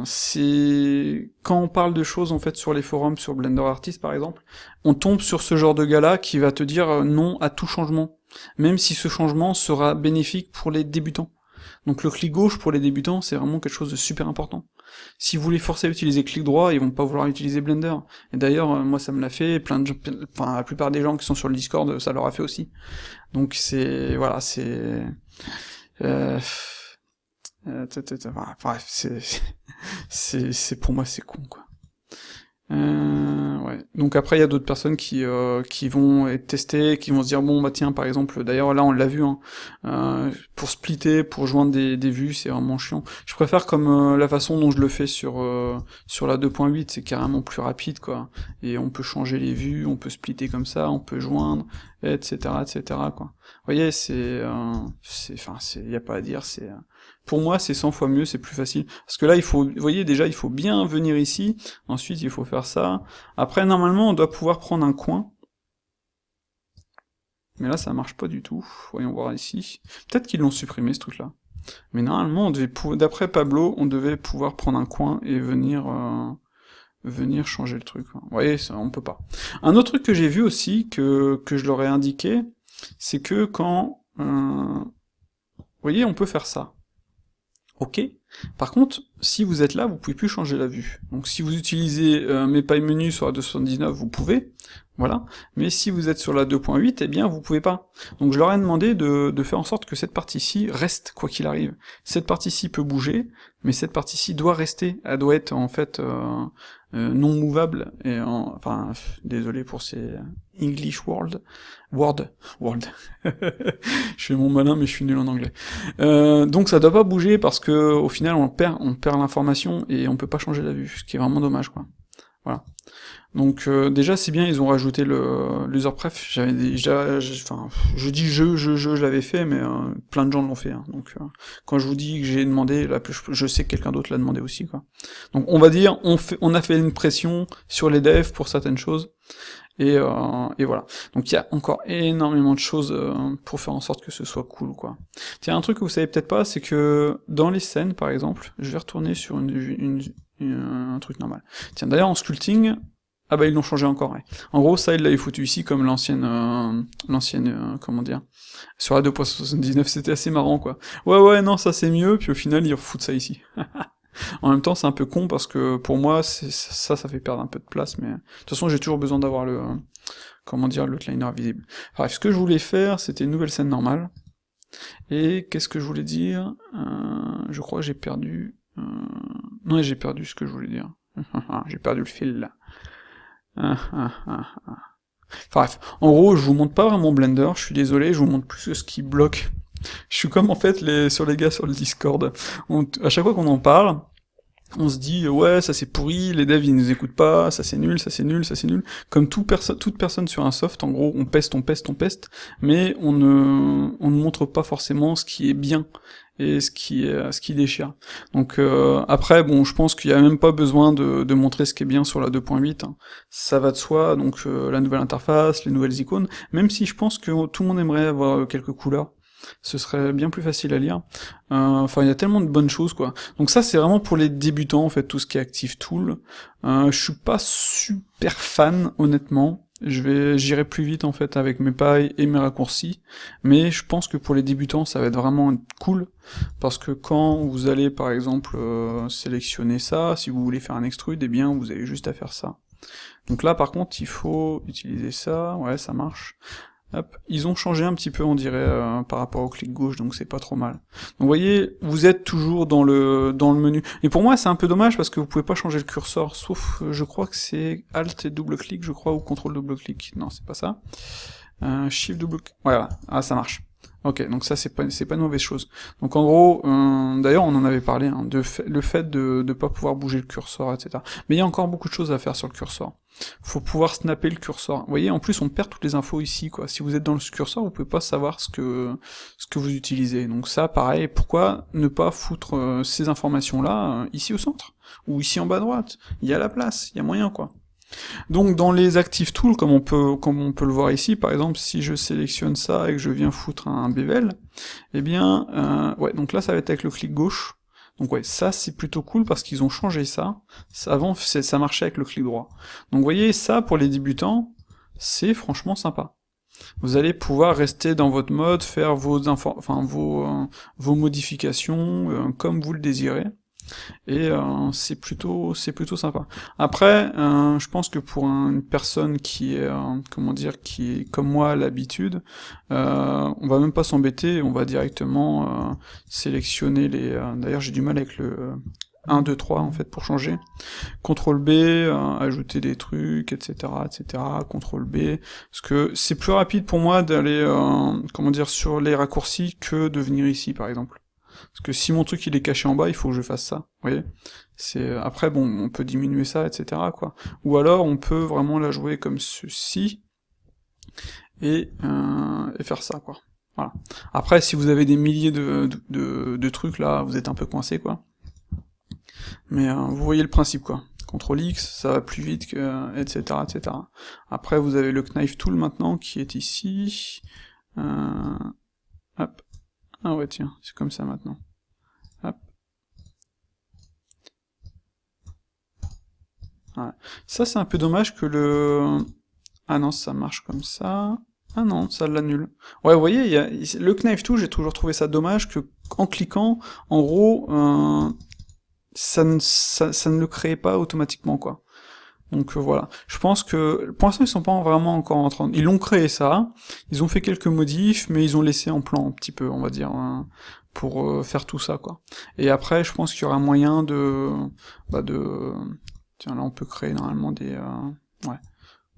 c'est... Quand on parle de choses, en fait, sur les forums, sur Blender Artist, par exemple, on tombe sur ce genre de gars-là qui va te dire non à tout changement, même si ce changement sera bénéfique pour les débutants. Donc le clic gauche pour les débutants, c'est vraiment quelque chose de super important. Si vous les forcez à utiliser clic droit, ils vont pas vouloir utiliser Blender. Et d'ailleurs, moi ça me l'a fait, plein de gens, enfin la plupart des gens qui sont sur le Discord, ça leur a fait aussi. Donc c'est, voilà, c'est... bref, c'est pour moi c'est con, quoi. Ouais. Donc après il y a d'autres personnes qui vont être testées, qui vont se dire bon bah tiens par exemple, d'ailleurs là on l'a vu, hein, pour splitter, pour joindre des vues, c'est vraiment chiant. Je préfère comme la façon dont je le fais sur la 2.8, c'est carrément plus rapide quoi. Et on peut changer les vues, on peut splitter comme ça, on peut joindre, etc. quoi. Vous voyez, y a pas à dire, pour moi, c'est 100 fois mieux, c'est plus facile. Parce que là, vous voyez, déjà, il faut bien venir ici, ensuite, il faut faire ça. Après, normalement, on doit pouvoir prendre un coin. Mais là, ça marche pas du tout. Voyons voir ici. Peut-être qu'ils l'ont supprimé, ce truc-là. Mais normalement, d'après Pablo, on devait pouvoir prendre un coin et venir changer le truc. Vous voyez, ça, on peut pas. Un autre truc que j'ai vu aussi, que je leur ai indiqué, c'est que quand... vous voyez, on peut faire ça. Ok. Par contre, si vous êtes là, vous pouvez plus changer la vue. Donc si vous utilisez mes pailles menus sur la 279, vous pouvez, voilà. Mais si vous êtes sur la 2.8, eh bien vous pouvez pas. Donc je leur ai demandé de faire en sorte que cette partie-ci reste, quoi qu'il arrive. Cette partie-ci peut bouger, mais cette partie-ci doit rester. Elle doit être en fait non mouvable. Et enfin, désolé pour ces English word. Je fais mon malin, mais je suis nul en anglais. Donc ça doit pas bouger parce que au final on perd l'information et on peut pas changer la vue, ce qui est vraiment dommage quoi. Voilà. Donc déjà c'est bien, ils ont rajouté l'user-pref. Je l'avais fait, mais plein de gens l'ont fait. Hein. Donc quand je vous dis que j'ai demandé, là, je sais que quelqu'un d'autre l'a demandé aussi quoi. Donc on va dire, on a fait une pression sur les devs pour certaines choses. Et voilà. Donc il y a encore énormément de choses pour faire en sorte que ce soit cool, quoi. Tiens, un truc que vous savez peut-être pas, c'est que dans les scènes, par exemple, je vais retourner sur un truc normal. Tiens, d'ailleurs en sculpting, ah bah ils l'ont changé encore, ouais. En gros, ça, ils l'avaient foutu ici comme l'ancienne, comment dire, sur la 2.79, c'était assez marrant, quoi. Ouais, non, ça c'est mieux, puis au final, ils refoutent ça ici. En même temps, c'est un peu con parce que pour moi, ça fait perdre un peu de place, mais de toute façon, j'ai toujours besoin d'avoir l'outliner visible. Bref, ce que je voulais faire, c'était une nouvelle scène normale. Et qu'est-ce que je voulais dire je crois que j'ai perdu... Non, j'ai perdu ce que je voulais dire. J'ai perdu le fil, là. Bref, en gros, je vous montre pas vraiment Blender, je suis désolé, je vous montre plus ce qui bloque. Je suis comme en fait sur les gars sur le Discord. À chaque fois qu'on en parle, on se dit ouais ça c'est pourri, les devs ils nous écoutent pas, ça c'est nul, ça c'est nul, ça c'est nul. Comme toute personne sur un soft, en gros on peste, mais on ne montre pas forcément ce qui est bien et ce qui déchire. Donc après bon je pense qu'il y a même pas besoin de montrer ce qui est bien sur la 2.8, hein. Ça va de soi, donc la nouvelle interface, les nouvelles icônes, même si je pense que tout le monde aimerait avoir quelques couleurs. Ce serait bien plus facile à lire. Enfin, il y a tellement de bonnes choses, quoi. Donc ça, c'est vraiment pour les débutants, en fait, tout ce qui est Active Tool. Je suis pas super fan, honnêtement. J'irai plus vite, en fait, avec mes pailles et mes raccourcis. Mais je pense que pour les débutants, ça va être vraiment cool. Parce que quand vous allez, par exemple, sélectionner ça, si vous voulez faire un extrude, eh bien, vous avez juste à faire ça. Donc là, par contre, il faut utiliser ça. Ouais, ça marche. Hop. Ils ont changé un petit peu, on dirait, par rapport au clic gauche, donc c'est pas trop mal. Donc vous voyez, vous êtes toujours dans le menu. Et pour moi, c'est un peu dommage parce que vous pouvez pas changer le curseur, sauf, je crois que c'est Alt et double-clic, je crois, ou Contrôle double-clic. Non, c'est pas ça. Shift double-clic. Voilà. Ah, ça marche. Ok, donc ça c'est pas une mauvaise chose. Donc en gros, d'ailleurs on en avait parlé, hein, le fait de pas pouvoir bouger le curseur, etc. Mais il y a encore beaucoup de choses à faire sur le curseur. Faut pouvoir snapper le curseur. Vous voyez, en plus on perd toutes les infos ici, quoi. Si vous êtes dans le curseur, vous pouvez pas savoir ce que vous utilisez. Donc ça, pareil, pourquoi ne pas foutre ces informations-là ici au centre ou ici en bas à droite? Il y a la place, il y a moyen, quoi. Donc dans les Active Tools, comme on peut le voir ici, par exemple, si je sélectionne ça et que je viens foutre un bevel, eh bien, ouais, donc là ça va être avec le clic gauche. Donc ouais, ça c'est plutôt cool parce qu'ils ont changé ça. Avant, ça marchait avec le clic droit. Donc vous voyez, ça pour les débutants, c'est franchement sympa. vous allez pouvoir rester dans votre mode, faire vos modifications comme vous le désirez. Et c'est plutôt sympa. Après, je pense que pour une personne qui est comment dire, qui est comme moi à l'habitude, on va même pas s'embêter, on va directement sélectionner les. D'ailleurs, j'ai du mal avec le 1, 2, 3 en fait pour changer. CTRL B, ajouter des trucs, etc., etc. CTRL B, parce que c'est plus rapide pour moi d'aller comment dire, sur les raccourcis que de venir ici par exemple. Parce que si mon truc il est caché en bas, il faut que je fasse ça, vous voyez. C'est après bon, on peut diminuer ça, etc. quoi. Ou alors on peut vraiment la jouer comme ceci et faire ça quoi. Voilà. Après, si vous avez des milliers de trucs là, vous êtes un peu coincé quoi. Mais vous voyez le principe quoi. CTRL X, ça va plus vite que etc. etc. Après, vous avez le Knife Tool maintenant qui est ici. Hop. Ah ouais, tiens, c'est comme ça maintenant. Hop. Ouais. Ça, c'est un peu dommage que le... Ah non, ça marche comme ça. Ah non, ça l'annule. Ouais, vous voyez, le Knife Tool, j'ai toujours trouvé ça dommage que, en cliquant, en gros, ça ne le crée pas automatiquement, quoi. Donc voilà. Je pense que pour l'instant ils sont pas vraiment encore en train. Ils l'ont créé ça, ils ont fait quelques modifs, mais ils ont laissé en plan un petit peu, on va dire, pour faire tout ça quoi. Et après, je pense qu'il y aura moyen tiens là on peut créer normalement des ouais.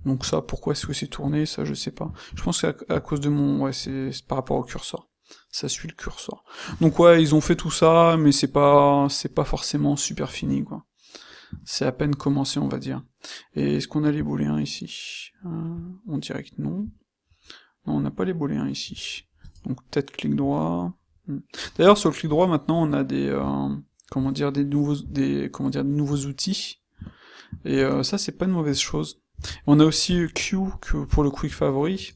Donc ça, pourquoi est-ce que c'est tourné, ça je sais pas. Je pense que c'est à cause de mon c'est par rapport au curseur. Ça suit le curseur. Donc ouais, ils ont fait tout ça, mais c'est pas forcément super fini quoi. C'est à peine commencé, on va dire. Et est-ce qu'on a les booléens ici on dirait que non. Non, on n'a pas les booléens ici. Donc peut-être clic droit. D'ailleurs, sur le clic droit, maintenant, on a des des nouveaux outils. Et ça, c'est pas une mauvaise chose. On a aussi Q pour le quick favori.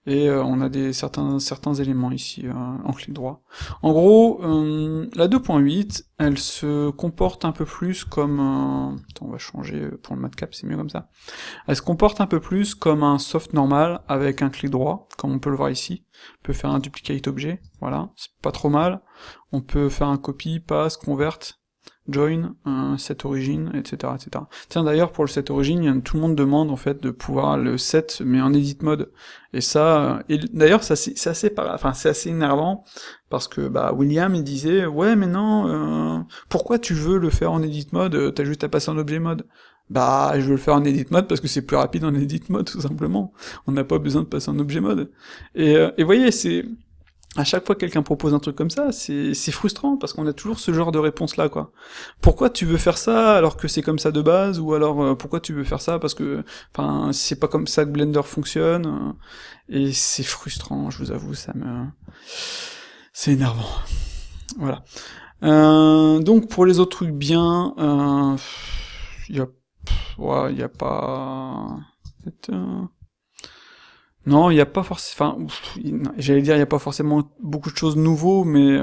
Et on a certains éléments ici en clic droit. En gros, la 2.8, elle se comporte un peu plus comme attends, on va changer pour le matcap, c'est mieux comme ça. Elle se comporte un peu plus comme un soft normal avec un clic droit, comme on peut le voir ici. On peut faire un duplicate objet, voilà, c'est pas trop mal. On peut faire un copy, paste, convert, join, set origin, etc., etc. Tiens, d'ailleurs, pour le set origin, tout le monde demande, en fait, de pouvoir le set, mais en edit mode. Et ça, d'ailleurs, c'est assez énervant, parce que, William, il disait, ouais, mais non, pourquoi tu veux le faire en edit mode, t'as juste à passer en objet mode? Je veux le faire en edit mode parce que c'est plus rapide en edit mode, tout simplement. On n'a pas besoin de passer en objet mode. Et voyez, à chaque fois que quelqu'un propose un truc comme ça, c'est frustrant, parce qu'on a toujours ce genre de réponse-là, quoi. Pourquoi tu veux faire ça alors que c'est comme ça de base, ou alors pourquoi tu veux faire ça parce que, c'est pas comme ça que Blender fonctionne, et c'est frustrant, je vous avoue, c'est énervant. Voilà. Donc pour les autres trucs bien, y a pas... Non, il n'y a pas forcément... j'allais dire, il n'y a pas forcément beaucoup de choses nouveaux, mais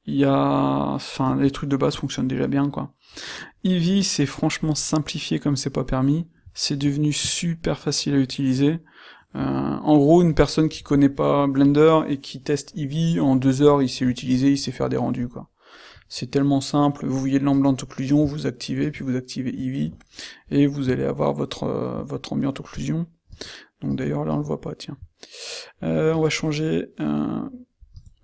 les trucs de base fonctionnent déjà bien, quoi. Eevee, c'est franchement simplifié comme c'est pas permis. C'est devenu super facile à utiliser. En gros, une personne qui connaît pas Blender et qui teste Eevee, en 2 heures, il sait l'utiliser, il sait faire des rendus, quoi. C'est tellement simple, vous voyez l'ambient occlusion, vous activez, puis vous activez Eevee, et vous allez avoir votre ambient occlusion. Donc d'ailleurs là on le voit pas, tiens. On va changer, on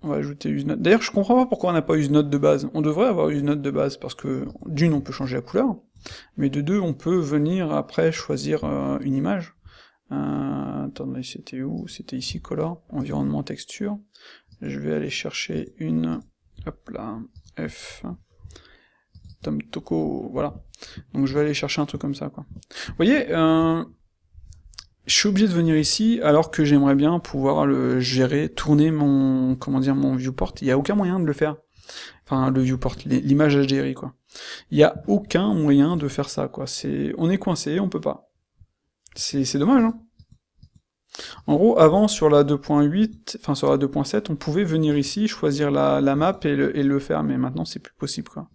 va ajouter useNode. D'ailleurs je comprends pas pourquoi on n'a pas useNode de base. On devrait avoir useNode de base, parce que d'une on peut changer la couleur, mais de deux on peut venir après choisir une image. Attendez, c'était où? C'était ici, color, environnement, texture. Je vais aller chercher une, hop là, F, Tom Toko, voilà. Donc je vais aller chercher un truc comme ça, quoi. Vous voyez, je suis obligé de venir ici alors que j'aimerais bien pouvoir le gérer, tourner mon viewport. Il y a aucun moyen de le faire. Enfin, le viewport, l'image HDRI, quoi. Il y a aucun moyen de faire ça, quoi. On est coincé, on peut pas. C'est dommage, hein. En gros, avant, sur la 2.8, enfin sur la 2.7, on pouvait venir ici, choisir la map et le faire, mais maintenant c'est plus possible, quoi.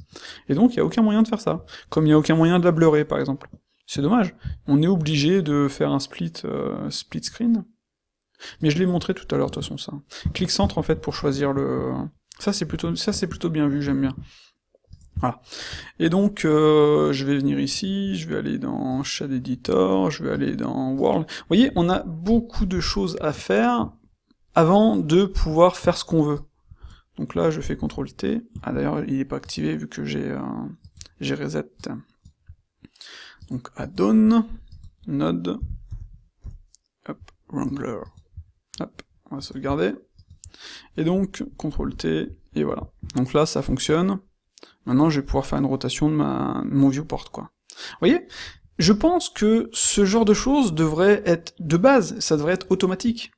Et donc, il y a aucun moyen de faire ça. Comme il y a aucun moyen de la blurrer, par exemple. C'est dommage. On est obligé de faire un split screen. Mais je l'ai montré tout à l'heure, de toute façon, ça. Clic centre, en fait, pour choisir le... Ça, c'est plutôt bien vu, j'aime bien. Voilà. Et donc, je vais venir ici, je vais aller dans Shade Editor, je vais aller dans World. Vous voyez, on a beaucoup de choses à faire avant de pouvoir faire ce qu'on veut. Donc là, je fais CTRL-T. Ah, d'ailleurs, il n'est pas activé vu que j'ai reset. Donc, add-on, node, hop, Wrangler. Hop, on va sauvegarder. Et donc, CTRL-T, et voilà. Donc là, ça fonctionne. Maintenant, je vais pouvoir faire une rotation de mon viewport, quoi. Vous voyez? Je pense que ce genre de choses devrait être, de base, ça devrait être automatique.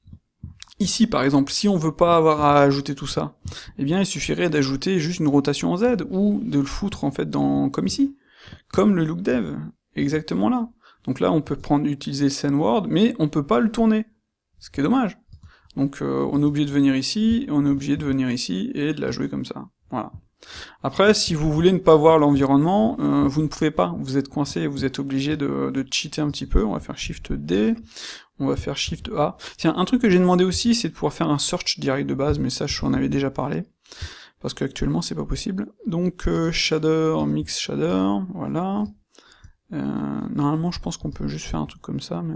Ici, par exemple, si on veut pas avoir à ajouter tout ça, eh bien, il suffirait d'ajouter juste une rotation en Z, ou de le foutre, en fait, comme ici. Comme le look dev. Exactement là. Donc là, on peut utiliser le SceneWord, mais on peut pas le tourner. Ce qui est dommage. Donc, on est obligé de venir ici, on est obligé de venir ici, et de la jouer comme ça. Voilà. Après, si vous voulez ne pas voir l'environnement, vous ne pouvez pas, vous êtes coincé, vous êtes obligé de cheater un petit peu. On va faire Shift D, on va faire Shift A. Tiens, un truc que j'ai demandé aussi, c'est de pouvoir faire un search direct de base, mais ça, je en avais déjà parlé, parce qu'actuellement, c'est pas possible. Donc, shader, mix shader, voilà. Normalement, je pense qu'on peut juste faire un truc comme ça, mais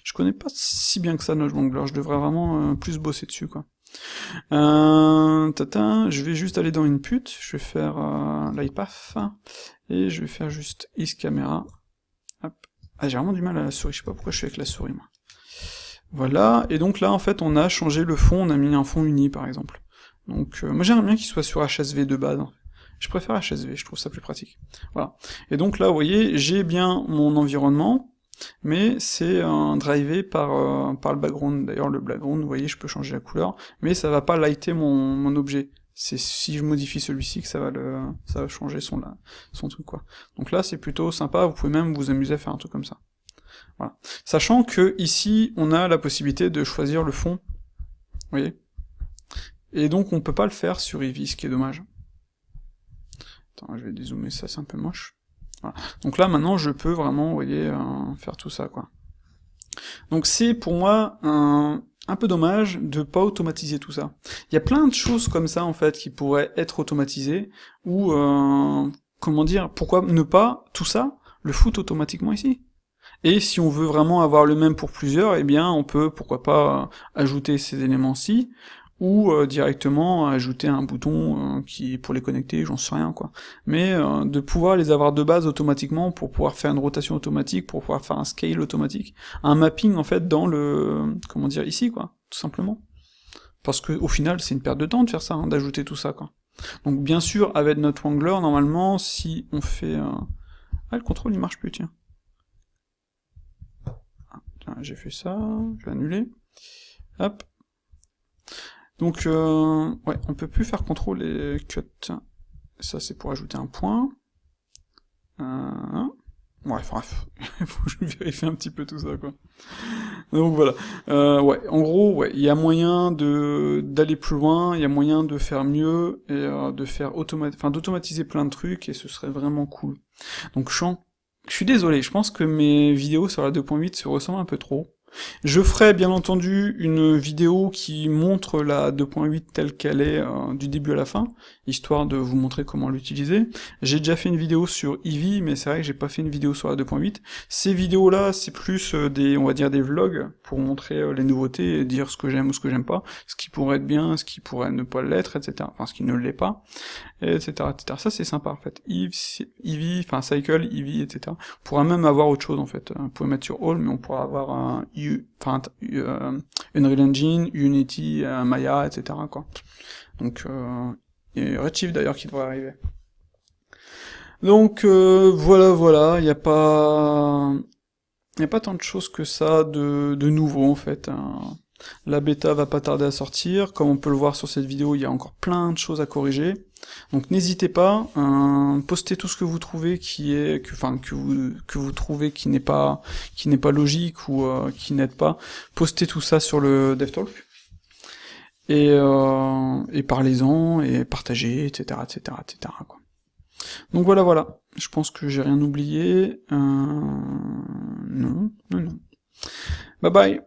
je connais pas si bien que ça Node Wrangler, je devrais vraiment plus bosser dessus, quoi. Je vais juste aller dans Input, je vais faire l'IPath, et je vais faire juste isCamera. Hop. Ah, j'ai vraiment du mal à la souris, je sais pas pourquoi je suis avec la souris, moi. Voilà, et donc là, en fait, on a changé le fond, on a mis un fond uni, par exemple. Donc, moi j'aimerais bien qu'il soit sur HSV de base, hein. Je préfère HSV, je trouve ça plus pratique. Voilà. Et donc là, vous voyez, j'ai bien mon environnement, mais c'est drivé par le background. D'ailleurs, le background, vous voyez, je peux changer la couleur, mais ça va pas lighter mon objet. C'est si je modifie celui-ci que ça va changer son truc, quoi. Donc là, c'est plutôt sympa, vous pouvez même vous amuser à faire un truc comme ça. Voilà. Sachant que ici, on a la possibilité de choisir le fond. Vous voyez? Et donc, on peut pas le faire sur Eevee, ce qui est dommage. Attends, je vais dézoomer ça, c'est un peu moche. Voilà. Donc là, maintenant, je peux vraiment, vous voyez, faire tout ça, quoi. Donc c'est, pour moi, un peu dommage de pas automatiser tout ça. Il y a plein de choses comme ça, en fait, qui pourraient être automatisées, ou, comment dire, pourquoi ne pas, tout ça, le foutre automatiquement ici? Et si on veut vraiment avoir le même pour plusieurs, eh bien, on peut, pourquoi pas, ajouter ces éléments-ci, ou directement ajouter un bouton qui pour les connecter, j'en sais rien, quoi. Mais de pouvoir les avoir de base automatiquement pour pouvoir faire une rotation automatique, pour pouvoir faire un scale automatique, un mapping en fait dans le, comment dire, ici, quoi, tout simplement. Parce que au final, c'est une perte de temps de faire ça, hein, d'ajouter tout ça, quoi. Donc bien sûr, avec notre Wrangler, normalement, si on fait... Ah, le contrôle, il marche plus, tiens. Ah, j'ai fait ça, je vais annuler. Hop. Donc, ouais, on peut plus faire CTRL et cut. Ça, c'est pour ajouter un point. Ouais, bref, il faut que je vérifie un petit peu tout ça, quoi. Donc voilà. Ouais, en gros, ouais, il y a moyen d'aller plus loin, il y a moyen de faire mieux, et de faire d'automatiser plein de trucs, et ce serait vraiment cool. Donc je suis désolé, je pense que mes vidéos sur la 2.8 se ressemblent un peu trop. Je ferai bien entendu une vidéo qui montre la 2.8 telle qu'elle est du début à la fin, histoire de vous montrer comment l'utiliser. J'ai déjà fait une vidéo sur Eevee, mais c'est vrai que j'ai pas fait une vidéo sur la 2.8. Ces vidéos-là, c'est plus on va dire des vlogs, pour montrer les nouveautés, et dire ce que j'aime ou ce que j'aime pas, ce qui pourrait être bien, ce qui pourrait ne pas l'être, etc. Enfin, ce qui ne l'est pas, etc., etc. Ça, c'est sympa, en fait. Eevee, enfin, Cycle, Eevee, etc. On pourra même avoir autre chose, en fait. On pourrait mettre sur All, mais on pourra avoir un Unreal Engine, Unity, Maya, etc., quoi. Donc, et Redshift d'ailleurs qui devrait arriver. Donc voilà, il n'y a pas tant de choses que ça de nouveau en fait. La bêta va pas tarder à sortir, comme on peut le voir sur cette vidéo, il y a encore plein de choses à corriger. Donc n'hésitez pas, postez tout ce que vous trouvez que vous trouvez qui n'est pas logique ou qui n'aide pas. Postez tout ça sur le DevTalk. Et parlez-en, et partagez, etc., etc., etc., quoi. Donc voilà. Je pense que j'ai rien oublié. Non. Bye bye.